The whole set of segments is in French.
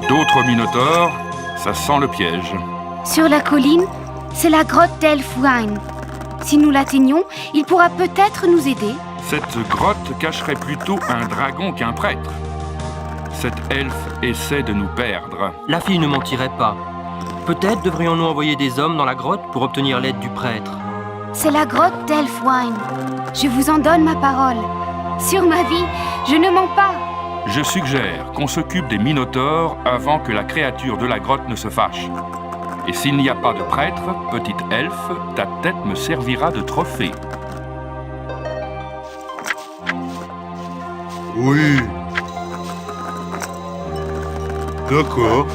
D'autres minotaures, ça sent le piège. Sur la colline, c'est la grotte d'Elfwein. Si nous l'atteignons, il pourra peut-être nous aider. Cette grotte cacherait plutôt un dragon qu'un prêtre. Cet elfe essaie de nous perdre. La fille ne mentirait pas. Peut-être devrions-nous envoyer des hommes dans la grotte pour obtenir l'aide du prêtre. C'est la grotte d'Elfwein. Je vous en donne ma parole. Sur ma vie, je ne mens pas. Je suggère qu'on s'occupe des minotaures avant que la créature de la grotte ne se fâche. Et s'il n'y a pas de prêtre, petite elfe, ta tête me servira de trophée. Oui. D'accord.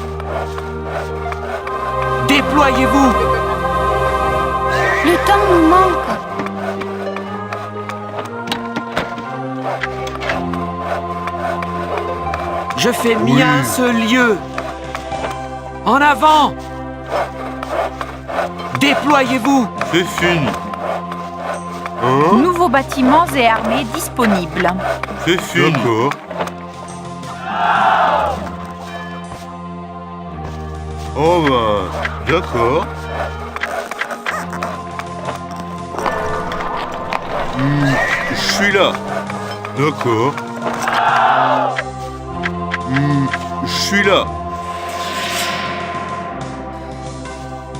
Déployez-vous! Le temps nous manque. Je fais mien ce lieu! En avant! Déployez-vous! C'est fini. Hein? Nouveaux bâtiments et armées disponibles. C'est fini. D'accord. Oh bah, d'accord. Je suis là. D'accord. Je suis là.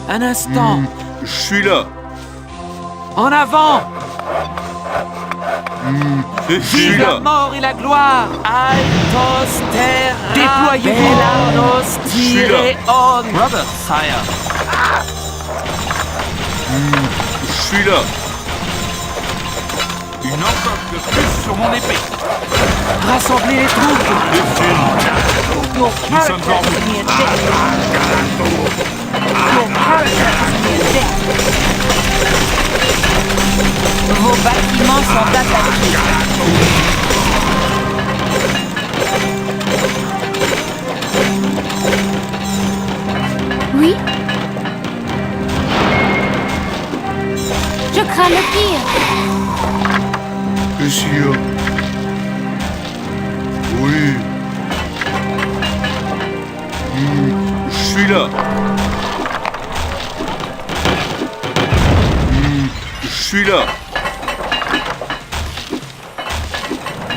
Un instant! Je suis là. En avant! Je suis Vive la là. mort et la gloire! Altos terra! Déployez-vous! suis là. Tirez on! Robert, sire. Je suis là. Une encoche de plus sur mon épée. Rassemblez les troupes! C'est fini. Nous sommes en route. Vos bâtiments sont attaqués. Oui? Je crains le pire. Qu'est-ce qu'il y a? Oui. Je suis là. Je suis là.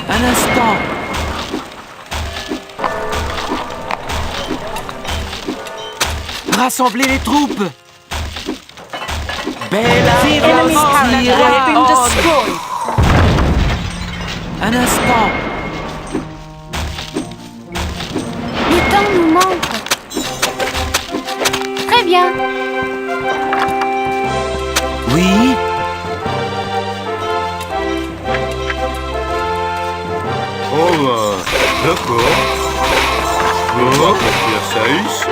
Un instant! Rassemblez les troupes! Bella Enemy carrier has been destroyed. Un instant! Le temps nous manque. Très bien. Oui? Oh bah, d'accord. Je peux pas faire ça ici.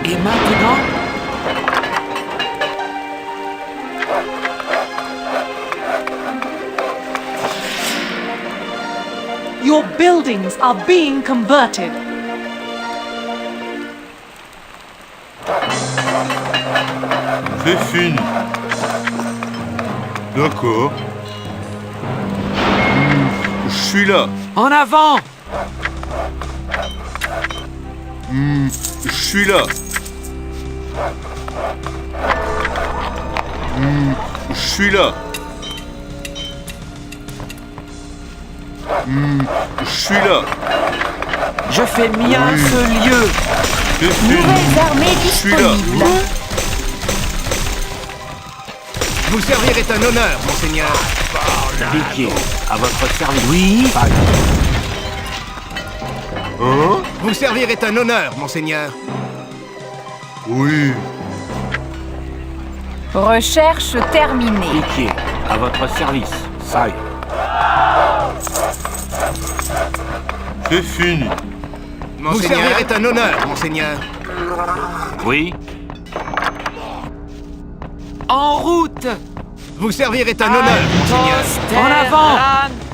Et maintenant? Your buildings are being converted. C'est fini. D'accord. Je suis là. En avant! Je suis là. Je suis là. Je suis là. Je fais mien Oui. ce lieu! C'est fini. Nouvelles armées Je suis là. disponibles. Vous servir est un honneur, monseigneur. Piquier, à votre service. Oui? Hein? Vous servir est un honneur, monseigneur. Oui. Recherche terminée. Piquier, à votre service, sire. C'est fini. Vous servir est un honneur, monseigneur. Oui, En route! Vous servir est un honneur, monseigneur. En avant!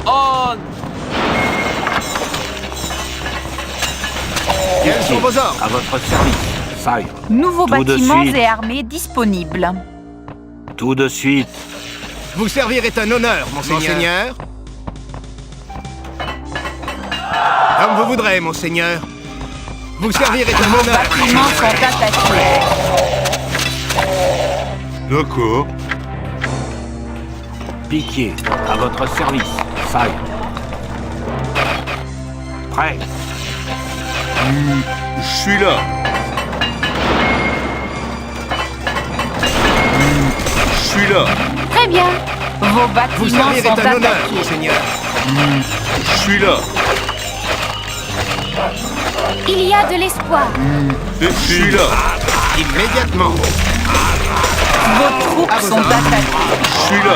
On! Quels sont vos ordres? à votre service, sire. Nouveaux Tout de bâtiments suite. et armées disponibles. Tout de suite. Vous servir est un honneur, monseigneur. Comme vous voudrez, monseigneur. Vous servir est un Vos honneur. bâtiments sont attaqués. D'accord. Piquier, à votre service. Sire. Prêt. Je suis là. Je suis là. Très bien. Vos Vous bâtiments servir sont est un honneur, attaqués. monseigneur. Je suis là. Il y a de l'espoir. Je suis là. Immédiatement. Vos troupes À vos sont ordres. attaquées. Je suis là.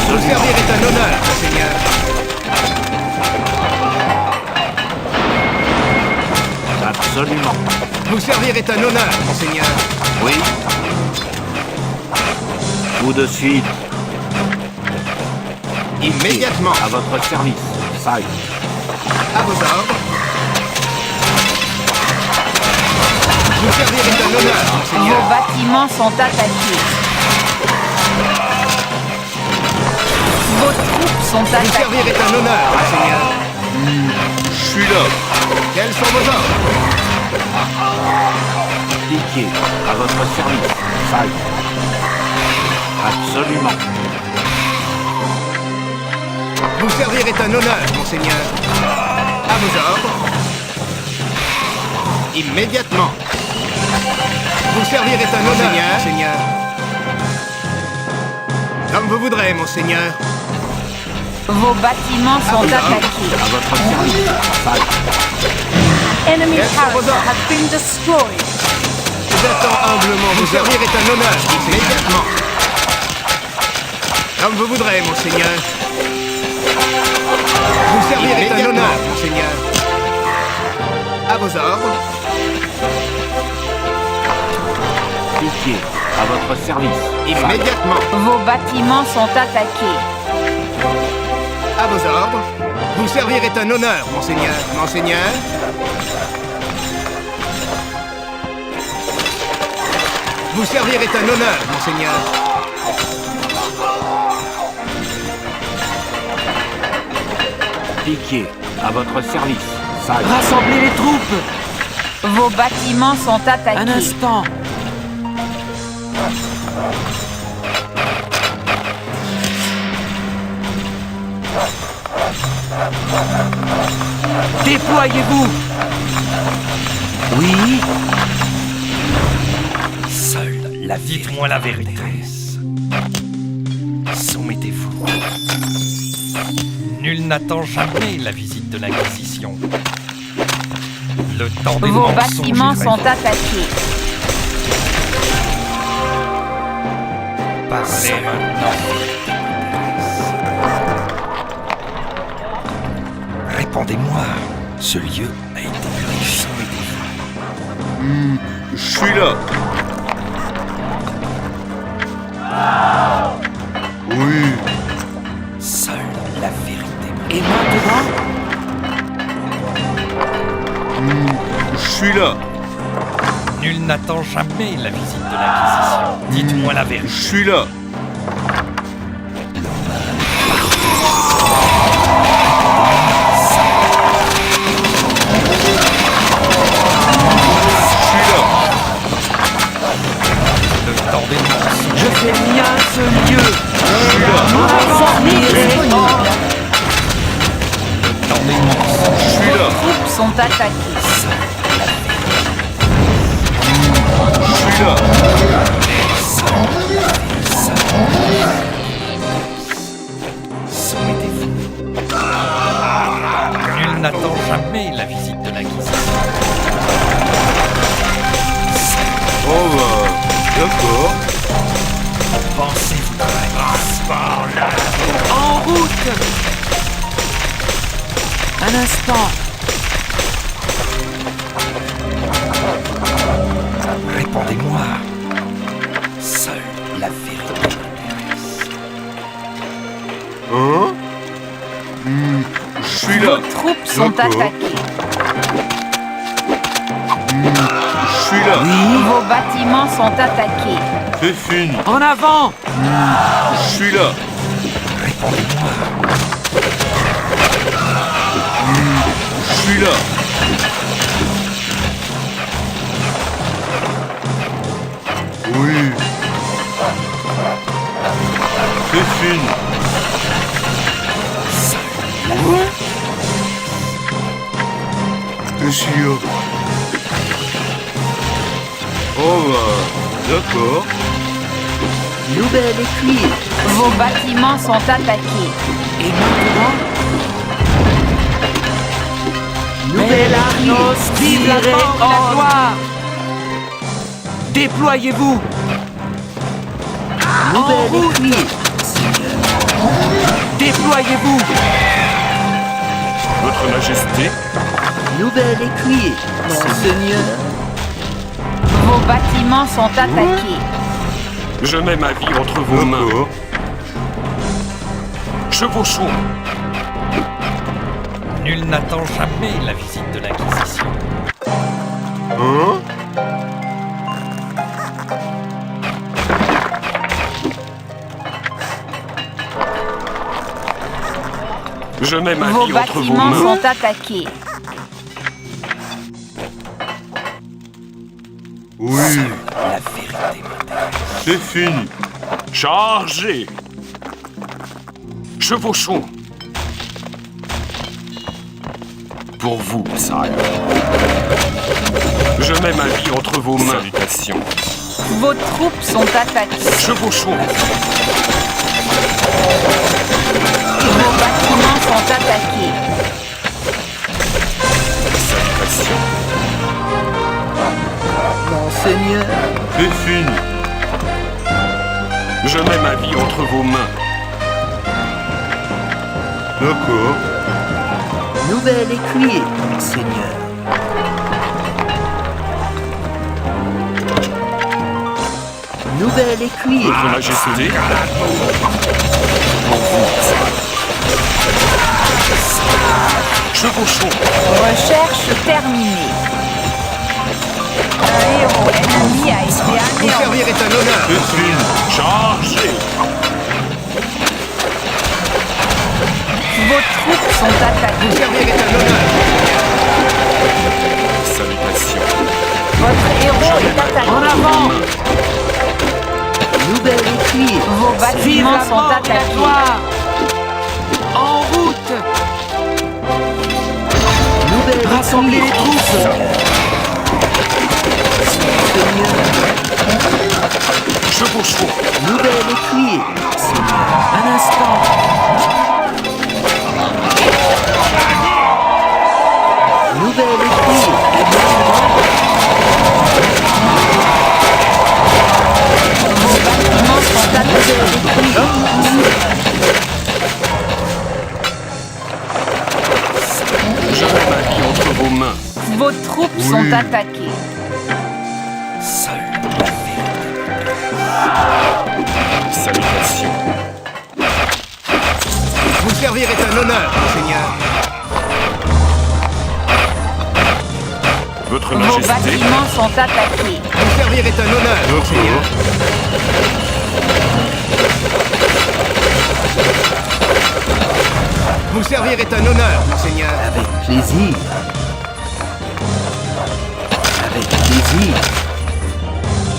Vous servir est un honneur, monseigneur. Absolument. Vous servir est un honneur, monseigneur. Oui. Tout de suite. Immédiatement. À votre service. Sire. À vos ordres. Vous servir est un honneur, monseigneur. Vos bâtiments sont attaqués. Vos troupes sont Vous servir attaquées. est un honneur, monseigneur. Je suis là. Quels sont vos ordres? Piquier, à votre service. Sire. Absolument. Vous servir est un honneur, monseigneur. À vos ordres. Immédiatement. Vous servir est un honneur, monseigneur. Comme vous voudrez, monseigneur. Vos bâtiments sont attaqués. À votre service. Sire. Enemy Quels sont vos tower ordres? has been destroyed. J'attends humblement. Vous servir est un honneur, immédiatement. Comme vous voudrez, monseigneur. Vous servir est un honneur, monseigneur. À vos ordres. Piquier, à votre service. Sire. Immédiatement. Vos bâtiments sont attaqués. À vos ordres. Vous servir est un honneur, monseigneur. Monseigneur. Vous servir est un honneur, monseigneur. Piquier, à votre service. Sire. Rassemblez les troupes. Vos bâtiments sont attaqués. Un instant. Déployez-vous. Oui. Seule la vérité. Dites-moi la vérité. Soumettez-vous. Nul n'attend jamais la visite de l'Inquisition. Le temps des Vos mensonges bâtiments est sont révolu. attaqués. Parlez maintenant. Répondez-moi. Ce lieu a été purifié. Je suis là. Oui. Seule la vérité. Et maintenant, Je suis là. Nul n'attend jamais la visite de l'Inquisition. Dites-moi la Je vérité. suis là. Le temps des mensonges. je fais mien ce lieu. Le temps des mensonges. Je suis là. Troupes sont attaquées. Je suis là. Soumettez-vous. Nul n'attend jamais la visite de l'Inquisition. Oh bah, d'accord. Pensez-vous trahir. En route. Un instant. Répondez-moi. Seule la vérité m'intéresse. Hein? Je suis là. Vos troupes sont D'accord. attaquées. Je suis là. Vos bâtiments sont attaqués. C'est fini. En avant! Je suis là. Je suis là. Oui. C'est fini. Je suis là. Oh bah, d'accord. Nouvelle écurie. Vos bâtiments sont attaqués. Et maintenant? Bellanos, vive la banque, la gloire! Déployez-vous! En route! Déployez-vous! Votre Majesté, Nouvelle écurie. Monseigneur. Vos bâtiments sont attaqués. je mets ma vie entre vos mains. D'accord. Chevauchons. Nul n'attend jamais la visite de l'Inquisition. Hein? Je mets ma Vos vie entre vos bâtiments mains. sont attaqués. Oui. La vérité m'intéresse. C'est fini. Chargez. Chevauchons. Pour vous, sire. Je mets ma vie entre vos mains. Salutations. Vos troupes sont attaquées. Chevauchons. Vos bâtiments sont attaqués. Salutations. Monseigneur. C'est fini. Je mets ma vie entre vos mains. D'accord. Nouvelle écurie, Monseigneur. Nouvelle écurie. Votre Majesté. Pour vous, sire. Chevauchons. Recherche terminée. Un héros ennemi a été Vous anéanti. servir est un honneur. C'est fini. Chargez. Vos troupes sont attaquées. Servir est un honneur. Salutations. Votre héros est attaqué. En avant! Nouvelle écurie. Vos Vive bâtiments la sont banque, la attaqués. gloire! En route! Nouvelle Rassemblez les troupes! Chevauchons. Nouvelle écurie. Un instant! Nouvelle écurie. Vos bâtiments sont attaqués. Je mets ma vie entre vos mains. Vos troupes sont attaquées. Seule la vérité. Salutations. Vous servir est un honneur, Monseigneur. Votre Vos Majesté. bâtiments sont attaqués. Vous servir est un honneur, Monseigneur. Vous servir est un honneur, Monseigneur. Avec plaisir. Avec plaisir.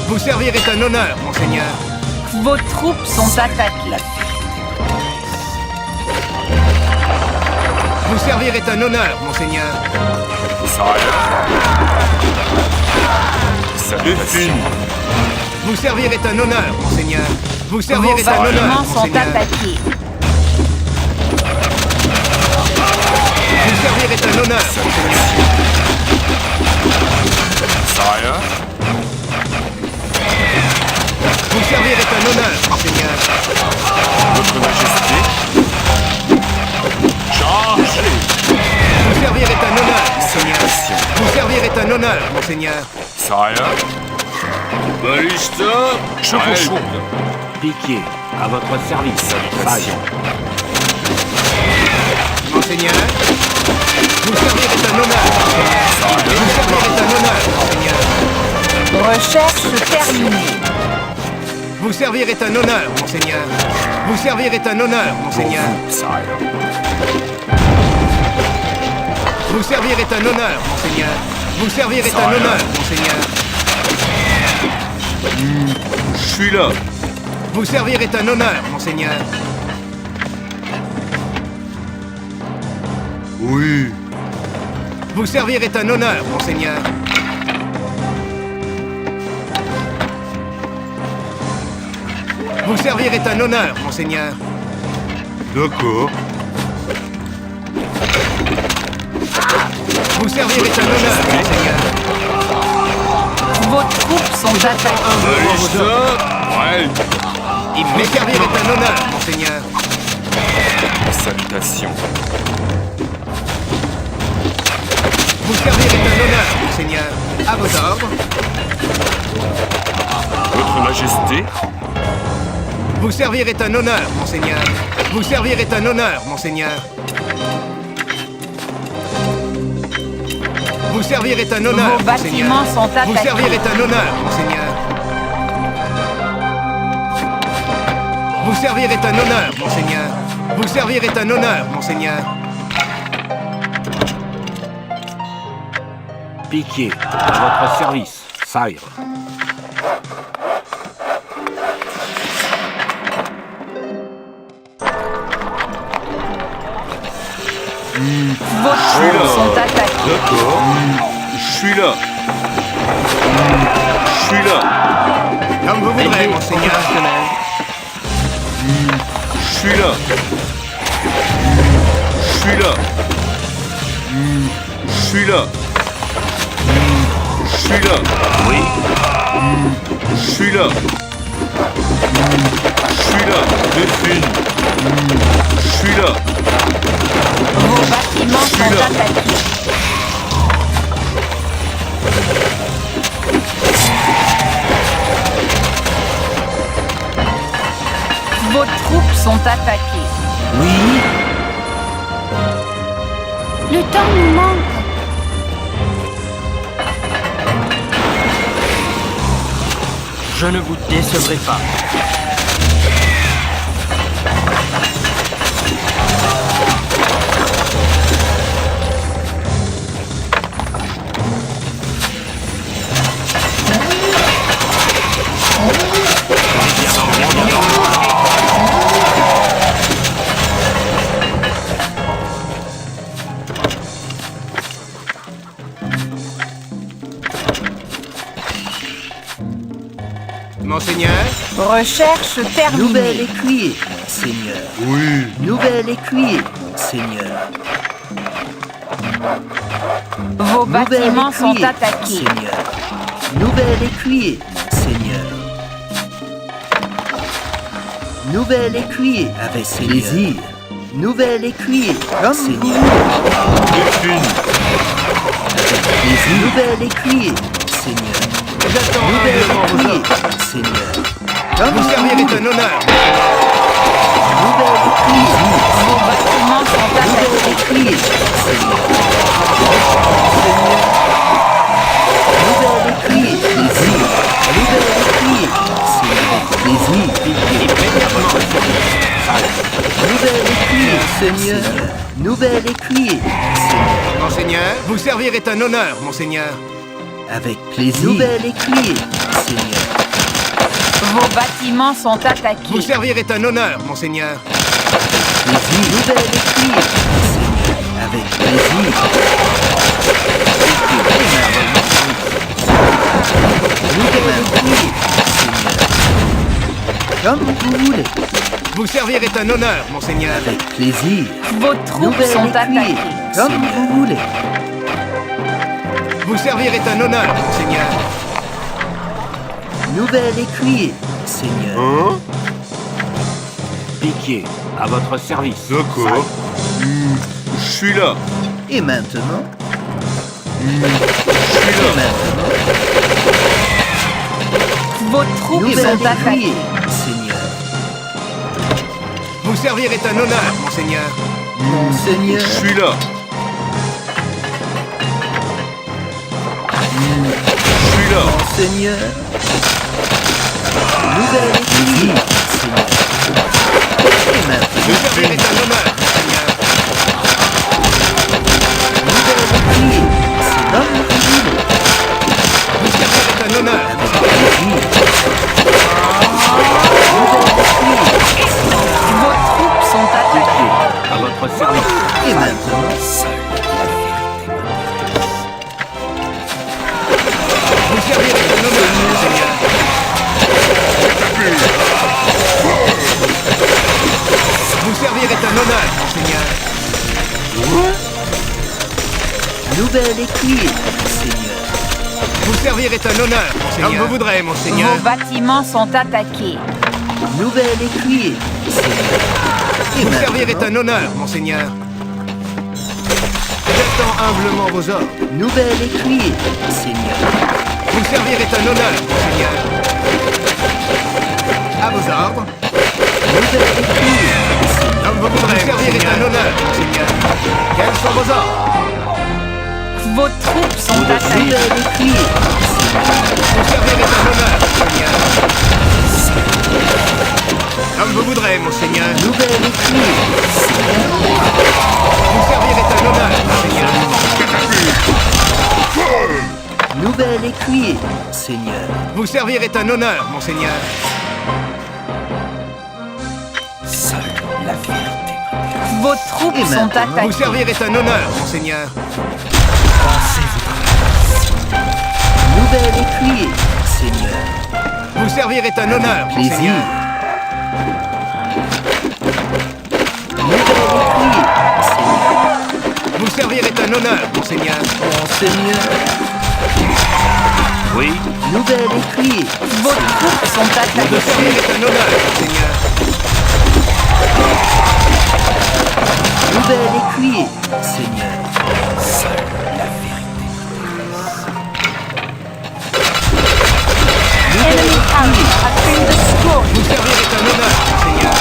Vous servir est un honneur, Monseigneur. Vos troupes sont attaquées. Vous servir est un honneur, Monseigneur. Sire. C'est Salutations. fini. Vous servir est un honneur, Monseigneur. Vous servir Vos est un honneur, bâtiments sont Monseigneur. attaqués. Vous servir est un honneur, Monseigneur. Sire. Vous servir est un honneur, Monseigneur. Votre Majesté. Chargez. Vous servir est un honneur, Monseigneur. Salutations. Vous servir est un honneur, Monseigneur. Sire. Ballista. Chevauchons. Piquier, à votre service. Salutations. Monseigneur. Vous servir est un honneur, Monseigneur. Vous servir est un honneur, Monseigneur. Recherche terminée. Vous servir est un honneur, monseigneur. Vous servir est un honneur, monseigneur. Vous servir est un honneur, monseigneur. Vous servir est un honneur, monseigneur. Je suis là. Vous servir est un honneur, monseigneur. Oui. Vous servir est un honneur, monseigneur. Vous servir est un honneur, monseigneur. D'accord. Vous servir est un honneur, monseigneur. Vos troupes sont attaquées. Ouais. Vous servir est un honneur, monseigneur. Salutations. Vous servir est un honneur, monseigneur. À vos ordres. Votre Majesté, Vous servir est un honneur, monseigneur. Vous servir est un honneur, monseigneur. Vous servir est un honneur, Vos monseigneur. bâtiments sont Vous servir attaqués. est un honneur, monseigneur. Vous servir est un honneur, monseigneur. Vous servir est un honneur, monseigneur. Piquier, à votre service, sire. Vos troupes sont attaquées. D'accord. Je suis là. Je suis là. Comme vous voudrez, monseigneur. Je suis là. Je suis là. Je suis là. Je suis là. Oui. Je suis là. Je suis là. Défine. Je suis là. Vos bâtiments sont attaqués. Vos troupes sont attaquées. Oui. Le temps nous manque. Je ne vous décevrai pas. Monseigneur. Recherche terminée. Nouvel écuyer, Seigneur. Oui. Nouvel écuyer, Seigneur. Vos Nouvel bâtiments sont écuyer, attaqués. Seigneur. Nouvel écuyer, Seigneur. Nouvel écuyer, avec plaisir. Nouvel écuyer, comme Seigneur. Défine. Plaisir. Nouvel écuyer, Seigneur. Nouvel écuyer, Seigneur. Comme Vous servir est un honneur. Nouvel écuyer, Vos bâtiments sont nouvel attaqués. écuyer, Seigneur. Nouvel écuyer, plaisir. Nouvel écuyer, Seigneur. Plaisir. Nouvel écuyer, Seigneur. Nouvel écuyer, Seigneur. Monseigneur. Vous servir est un honneur, monseigneur. Avec plaisir. Nouvel écuyer, Seigneur. Vos bâtiments sont Vous attaqués. servir est un honneur, monseigneur. Plaisir. Nouvel écuyer, Seigneur. Avec plaisir. Nouvel écuyer, Seigneur. Comme vous voulez. Vous servir est un honneur, monseigneur. Avec plaisir. Vos troupes Nouvel sont écuyer, attaquées. comme vous voulez. Vous servir est un honneur, monseigneur. Nouvel écuyer, Seigneur. Hein? Piquier, à votre service. D'accord. Je suis là. Et maintenant, Je suis là. Vos troupes nouvel sont écuyer, attaquées. Seigneur. Vous servir est un honneur, monseigneur. Mon Seigneur. Je suis là. Je suis là. Mon Seigneur. Nouvelle écurie, Seigneur. Et maintenant, Vous servir est un honneur, mon Seigneur. nouvelle écurie, c'est notre ville. Vous servir est un honneur. Vos troupes sont attaquées. À votre service. Et maintenant, Vous servir est un honneur, mon Seigneur. Vous servir est un honneur, mon Seigneur. nouvelle écurie, Seigneur. Vous servir est un honneur, mon Seigneur. Comme vous voudrez, mon Seigneur. Vos bâtiments sont attaqués. Nouvelle écurie, Seigneur. Et Vous servir est maintenant, un honneur, mon Seigneur. J'attends humblement vos ordres. nouvelle écurie, Seigneur. Vous servir est un honneur, mon Seigneur. À vos ordres. Nouvelle écurie, Comme vous voudrez, vous servir est un honneur, mon Seigneur. Quels sont vos ordres? Vos troupes sont attaquées. nouvelle écurie, Vous servir est un honneur, mon Seigneur. Comme vous voudrez, mon Seigneur. nouvelle écurie, Vous servir est un honneur, mon Seigneur. nouvelle écurie, Seigneur. Vous servir est un honneur, mon Seigneur. Vos troupes Et sont maintenant, Vous attaquées. servir est un honneur, mon Seigneur. Nouvelle écurie, Seigneur. Vous servir est un honneur, mon Plaisir. Seigneur. Nouvelle écurie, Seigneur. Vous servir est un honneur, mon Seigneur. Mon Seigneur. Oui. Nouvelle écurie, Vos troupes sont Vous attaquées. servir est un honneur, mon Seigneur. nouvelle écurie, Seigneur. Enemy army has been destroyed. Vous servir est un honneur, mon Seigneur.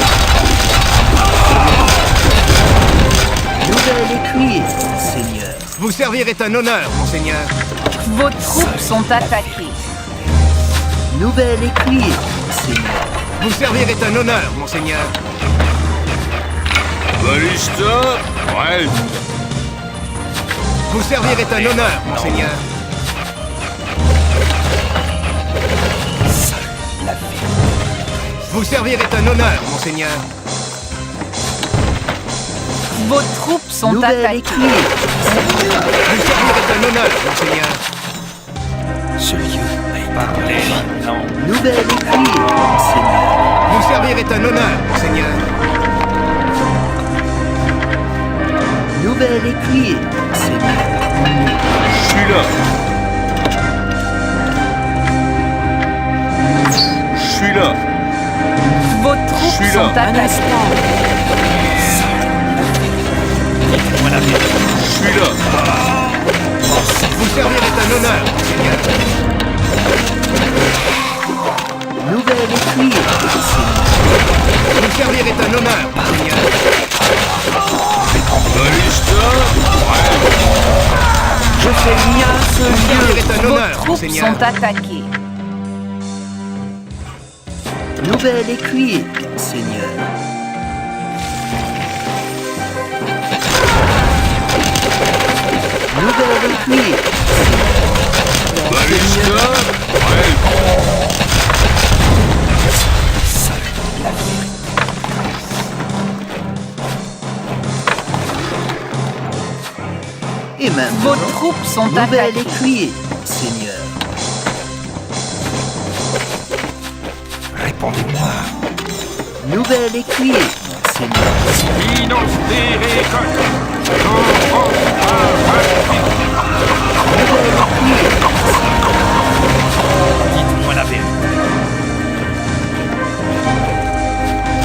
Nouvelle écurie, Seigneur. Vous servir est un honneur, mon Seigneur. Vos troupes sont attaquées. Nouvelle écurie, Seigneur. Vous servir est un honneur, mon Seigneur. Ballista. Ouais. Vous servir est un honneur, mon Seigneur. Vous servir est un honneur, mon Seigneur. Vos troupes sont Nouvelle attaquées. écurie, Vous servir est un honneur, mon Seigneur. nouvelle écurie, Seigneur. Vous servir est un honneur, mon Seigneur. Nouvelle écurie, Seigneur. Je suis là. Je suis là. Vos troupes suis là. sont attaquées. Je suis là. Vous servir est un honneur, mon Seigneur. Nouvelle écurie, Seigneur. Vous servir est un honneur, mon Seigneur. Ballista. Je fais mien ce Vous servir lieu. est un Vos honneur, mon troupes Seigneur. sont attaquées. Nouvelle écurie, Seigneur. Nouvelle écurie, Ballista. et maintenant, Vos troupes sont nouvelle attaquées. écurie, Seigneur. Répondez-moi. Nouvelle écurie, Seigneur. Nouvelle écurie, Dites-moi la vérité.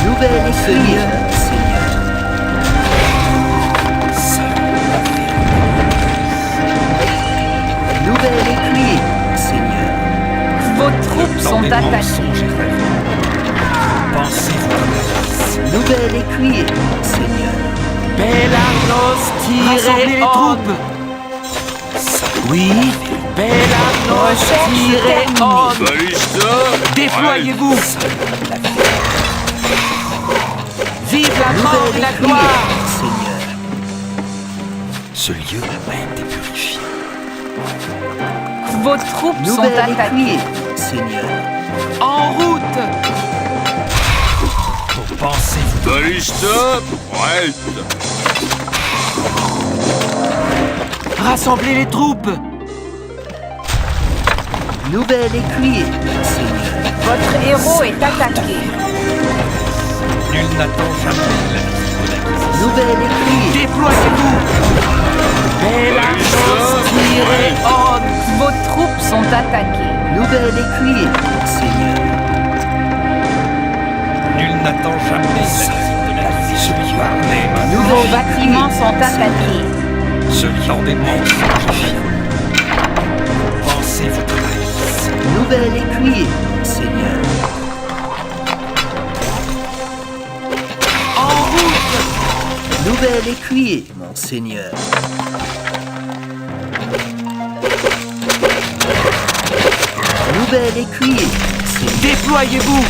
nouvelle écurie, Seigneur. Nouvelle écurie, Seigneur. Vos troupes sont attaquées. Pensez-vous. Nouvelle écurie, Seigneur. Bellanos Rassemblez tirez les troupes. troupes. Oui, Bellanos Recherche terminée. Ballista. Déployez-vous. Vive la mort et la gloire. Seigneur. Ce lieu a été purifié. Vos troupes sont Nouvelle attaquées. écuyer, Seigneur. En route. Pensez-vous Ballista. Prête. Rassemblez les troupes. Nouvel écuyer, Seigneur. Votre héros est attaqué. Nul n'attend jamais la visite de l'acquisition. Nouvel écuyer, Déployez-vous. Belle archance, tirez on. Vos troupes sont attaquées. nouvel écuyer, Seigneur. Nul n'attend jamais la visite de l'acquisition. Parlez maintenant. Vos Nouvel bâtiments écuyer, sont attaqués. Ce genre des mensonges. Pensez votre malice. Nouvel écuyer, Seigneur. En route. Nouvel écuyer, mon Seigneur. Nouvel écuyer, Seigneur. Déployez-vous.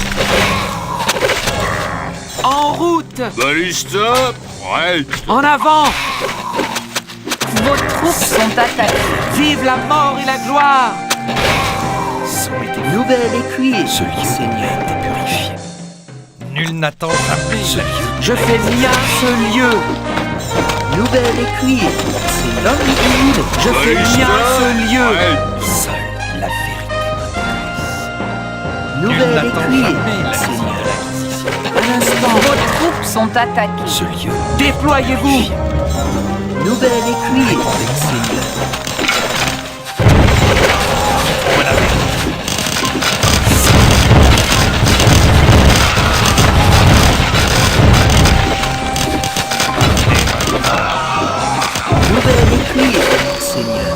En route. Ballista. Prête. En avant. Vos troupes sont attaquées. Vive la mort et la gloire. Nouvel écuyer, Ce lieu Seigneur. a été purifié. Nul n'attend jamais la visite. Je fais mien ce lieu. Nouvel écuyer, Seigneur. Je fais mien ce lieu. Seule la vérité m'intéresse. Nul Nouvel n'attend écuyer, jamais la visite Seigneur. de l'acquisition. Un instant. Vos troupes sont attaquées. Ce lieu Déployez-vous. Nouvel écuyer, Seigneur. Nouvel écuyer, Seigneur.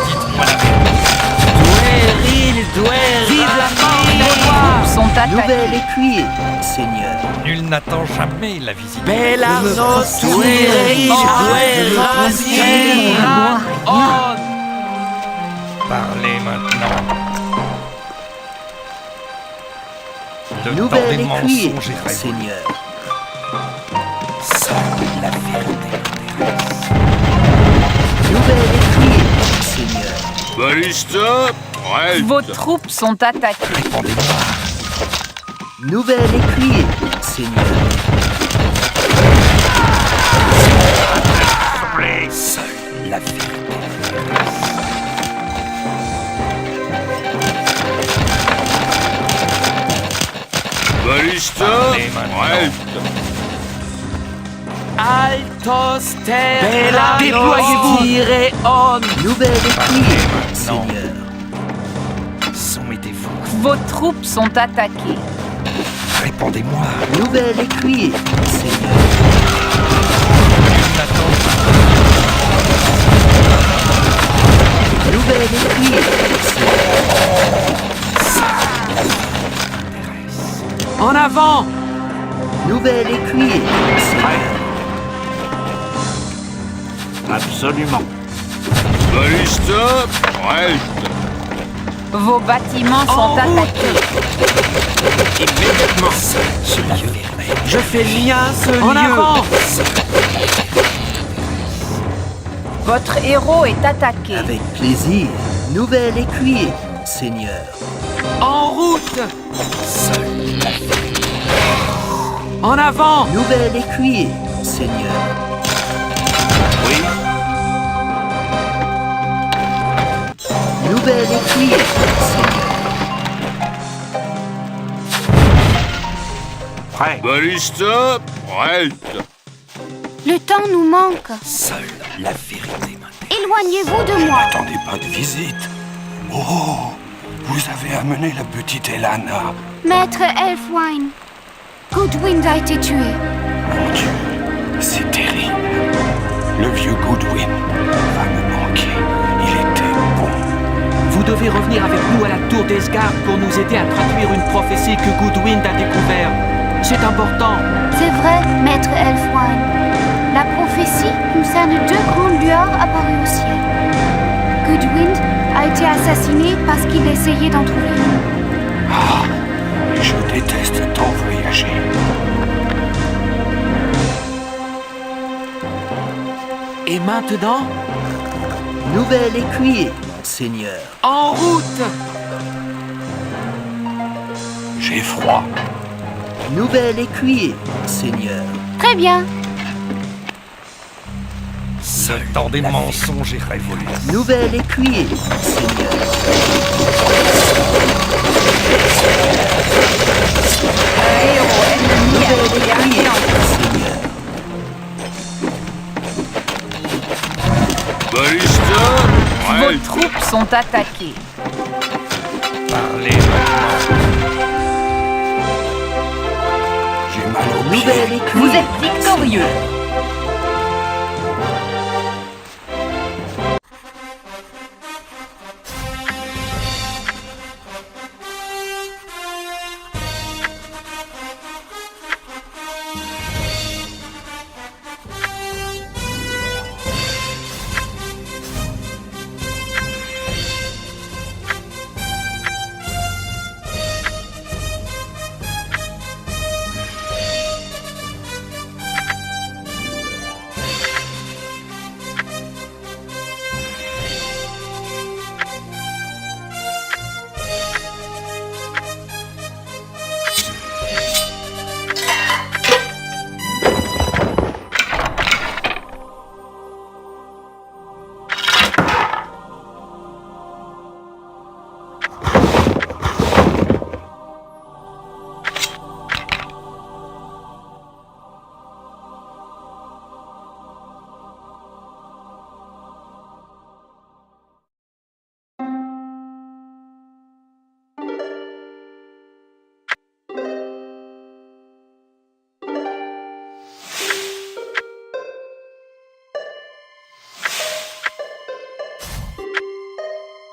Dites-moi la vérité. Vive la mort et Vos la gloire. troupes sont attaquées. Nouvel écuyer, Seigneur. Nul n'attend jamais la visite. Belle archance, tirez on. Parlez maintenant. Le temps Nouvel des écuyer, mensonges est révolu. Seigneur. seule la vérité m'intéresse. Nouvel écuyer, Seigneur. Ballista. Prête. Vos troupes sont attaquées. Répondez-moi. Nouvel écuyer, Seigneur. Seule la vérité Ballista. Parlez maintenant. Prête. Altos terra. Déployez-vous. Tirez on. Nouvel écuyer, maintenant. Seigneur. Soumettez-vous. Vos troupes sont attaquées. Répondez-moi. Nouvel écuyer, Seigneur. Nul n'attend Nouvel écuyer, En avant. nouvel écuyer, Seigneur. Absolument. Ballista. Prête. Vos bâtiments En sont route. attaqués. Immédiatement. Ce lieu est Je fais mien ce lieu. En avant. Votre héros est attaqué. Avec plaisir, nouvel écuyer, Seigneur. En route. seule la vérité. En avant. Nouvel écuyer, Seigneur. Oui. Nouvel écuyer, Seigneur. Prêt. Ballista. Prête. Le temps nous manque. Seule la vérité m'intéresse. Éloignez-vous de moi. N'attendez pas de visite. Oh, vous avez amené la petite Elana. Maître Elfwine, Goodwind a été tué. Mon Dieu, c'est terrible. Le vieux Goodwin va me manquer. Il était bon. Vous devez revenir avec nous à la tour d'Esgard pour nous aider à traduire une prophétie que Goodwind a découverte. C'est important. C'est vrai, Maître Elfwine. La prophétie concerne deux grandes lueurs apparues au ciel. Goodwind a a été assassiné parce qu'il essayait d'en trouver une. Ah, je déteste tant voyager. Et maintenant, Nouvel écuyer, monseigneur. en route! J'ai froid. Nouvel écuyer, monseigneur. Très bien. Seul dans des mensonges et révolutions. Nouvel écuyer, monseigneur. Un héros ennemi a Nouvel été écuyer, anéanti. monseigneur. Ballista. Vos troupes sont attaquées. Parlez maintenant. J'ai mal aux pieds. Nouvel écuyer. Vous êtes victorieux.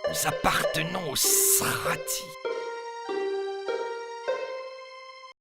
Nous appartenons aux Srati.